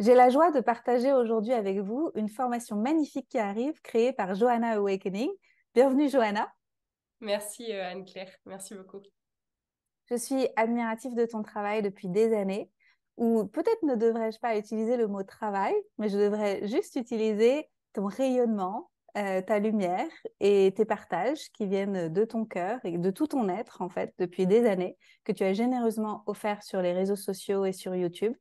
J'ai la joie de partager aujourd'hui avec vous une formation magnifique qui arrive, créée par Johanna Awakening. Bienvenue Johanna. Merci Anne-Claire, merci beaucoup. Je suis admirative de ton travail depuis des années, ou peut-être ne devrais-je pas utiliser le mot travail, mais je devrais juste utiliser ton rayonnement, ta lumière et tes partages qui viennent de ton cœur et de tout ton être en fait depuis des années, que tu as généreusement offert sur les réseaux sociaux et sur YouTube.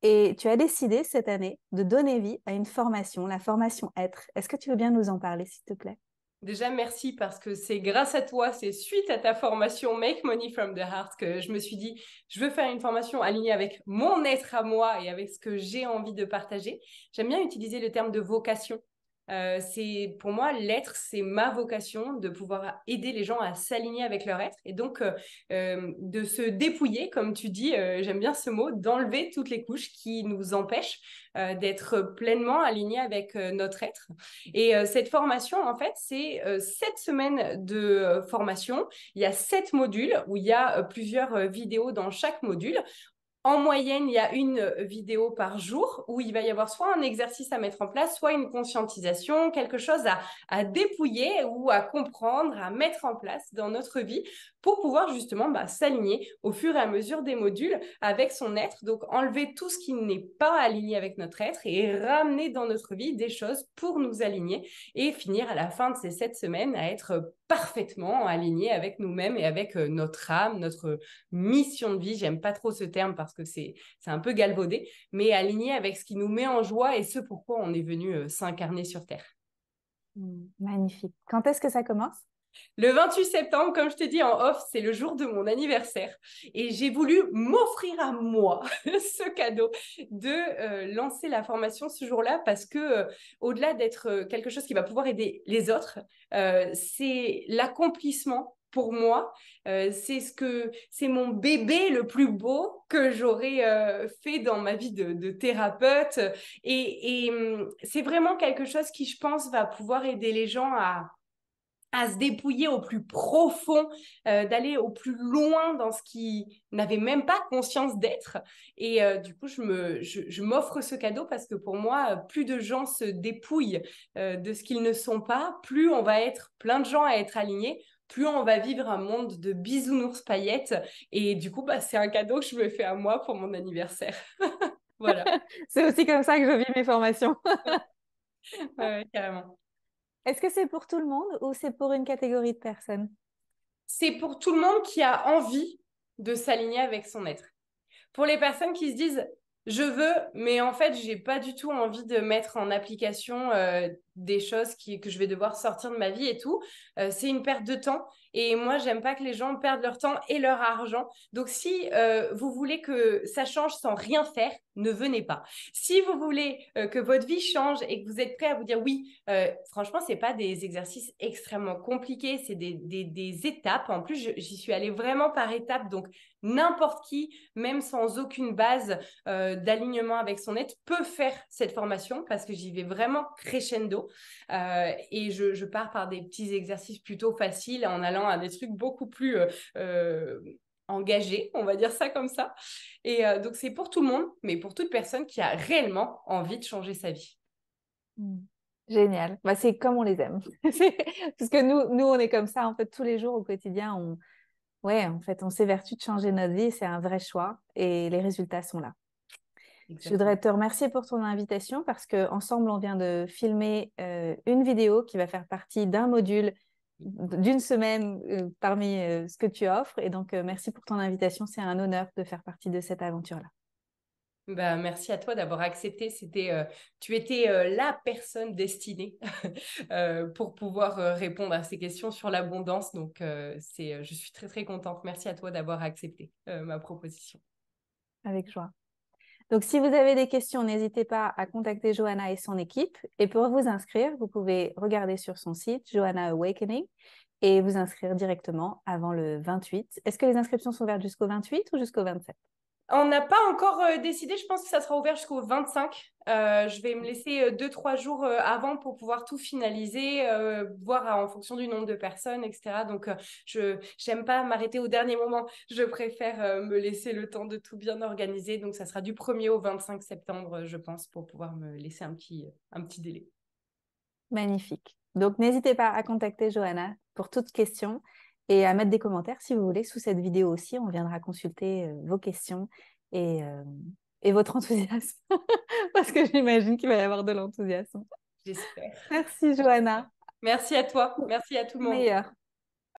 Et tu as décidé cette année de donner vie à une formation, la formation Être. Est-ce que tu veux bien nous en parler, s'il te plaît? Déjà, merci parce que c'est grâce à toi, c'est suite à ta formation Make Money from the Heart que je me suis dit, je veux faire une formation alignée avec mon être à moi et avec ce que j'ai envie de partager. J'aime bien utiliser le terme de vocation. C'est pour moi l'être, c'est ma vocation de pouvoir aider les gens à s'aligner avec leur être et donc de se dépouiller, comme tu dis, j'aime bien ce mot, d'enlever toutes les couches qui nous empêchent d'être pleinement alignés avec notre être. Et cette formation, en fait, c'est 7 semaines de formation. Il y a 7 modules où il y a plusieurs vidéos dans chaque module. En moyenne, il y a une vidéo par jour où il va y avoir soit un exercice à mettre en place, soit une conscientisation, quelque chose à dépouiller ou à comprendre, à mettre en place dans notre vie pour pouvoir justement s'aligner au fur et à mesure des modules avec son être. Donc, enlever tout ce qui n'est pas aligné avec notre être et ramener dans notre vie des choses pour nous aligner et finir à la fin de ces 7 semaines à être parfaitement alignés avec nous-mêmes et avec notre âme, notre mission de vie. J'aime pas trop ce terme parce que c'est un peu galvaudé, mais aligné avec ce qui nous met en joie et ce pourquoi on est venu s'incarner sur Terre. Magnifique. Quand est-ce que ça commence? Le 28 septembre, comme je te dis en off, c'est le jour de mon anniversaire. Et j'ai voulu m'offrir à moi ce cadeau de lancer la formation ce jour-là parce que au-delà d'être quelque chose qui va pouvoir aider les autres, c'est l'accomplissement pour moi. C'est mon bébé le plus beau que j'aurais fait dans ma vie de thérapeute. Et c'est vraiment quelque chose qui, je pense, va pouvoir aider les gens à se dépouiller au plus profond, d'aller au plus loin dans ce qui n'avait même pas conscience d'être. Et du coup, je m'offre ce cadeau parce que pour moi, plus de gens se dépouillent de ce qu'ils ne sont pas, plus on va être plein de gens à être alignés, plus on va vivre un monde de bisounours paillettes. Et du coup, c'est un cadeau que je me fais à moi pour mon anniversaire. Voilà. C'est aussi comme ça que je vis mes formations. Ouais, carrément. Est-ce que c'est pour tout le monde ou c'est pour une catégorie de personnes? C'est pour tout le monde qui a envie de s'aligner avec son être. Pour les personnes qui se disent je veux, mais en fait, j'ai pas du tout envie de mettre en application des choses que je vais devoir sortir de ma vie et tout. C'est une perte de temps. Et moi, j'aime pas que les gens perdent leur temps et leur argent. Donc, si vous voulez que ça change sans rien faire, ne venez pas. Si vous voulez que votre vie change et que vous êtes prêt à vous dire oui, franchement, c'est pas des exercices extrêmement compliqués, c'est des étapes. En plus, j'y suis allée vraiment par étapes. Donc, n'importe qui, même sans aucune base d'alignement avec son être, peut faire cette formation parce que j'y vais vraiment crescendo. Et je pars par des petits exercices plutôt faciles en allant à des trucs beaucoup plus engagés, on va dire ça comme ça. Et donc, c'est pour tout le monde, mais pour toute personne qui a réellement envie de changer sa vie. Mm. Génial. Bah, c'est comme on les aime. Parce que nous, on est comme ça, en fait, tous les jours au quotidien, ouais, en fait, on s'évertue de changer notre vie, c'est un vrai choix et les résultats sont là. Je Exactement. voudrais te remercier pour ton invitation parce que ensemble, on vient de filmer une vidéo qui va faire partie d'un module d'une semaine parmi ce que tu offres. Et donc, merci pour ton invitation. C'est un honneur de faire partie de cette aventure-là. Merci à toi d'avoir accepté. Tu étais la personne destinée pour pouvoir répondre à ces questions sur l'abondance. Donc, je suis très, très contente. Merci à toi d'avoir accepté ma proposition. Avec joie. Donc, si vous avez des questions, n'hésitez pas à contacter Johanna et son équipe. Et pour vous inscrire, vous pouvez regarder sur son site, Johanna Awakening, et vous inscrire directement avant le 28. Est-ce que les inscriptions sont ouvertes jusqu'au 28 ou jusqu'au 27? On n'a pas encore décidé, je pense que ça sera ouvert jusqu'au 25. Je vais me laisser 2-3 jours avant pour pouvoir tout finaliser, voir en fonction du nombre de personnes, etc. Donc, je n'aime pas m'arrêter au dernier moment. Je préfère me laisser le temps de tout bien organiser. Donc, ça sera du 1er au 25 septembre, je pense, pour pouvoir me laisser un petit délai. Magnifique. Donc, n'hésitez pas à contacter Johanna pour toute question et à mettre des commentaires si vous voulez sous cette vidéo aussi. On viendra consulter vos questions et, euh, et votre enthousiasme parce que j'imagine qu'il va y avoir de l'enthousiasme. J'espère. Merci Johanna. Merci à toi. Merci à tout le monde. Meilleur.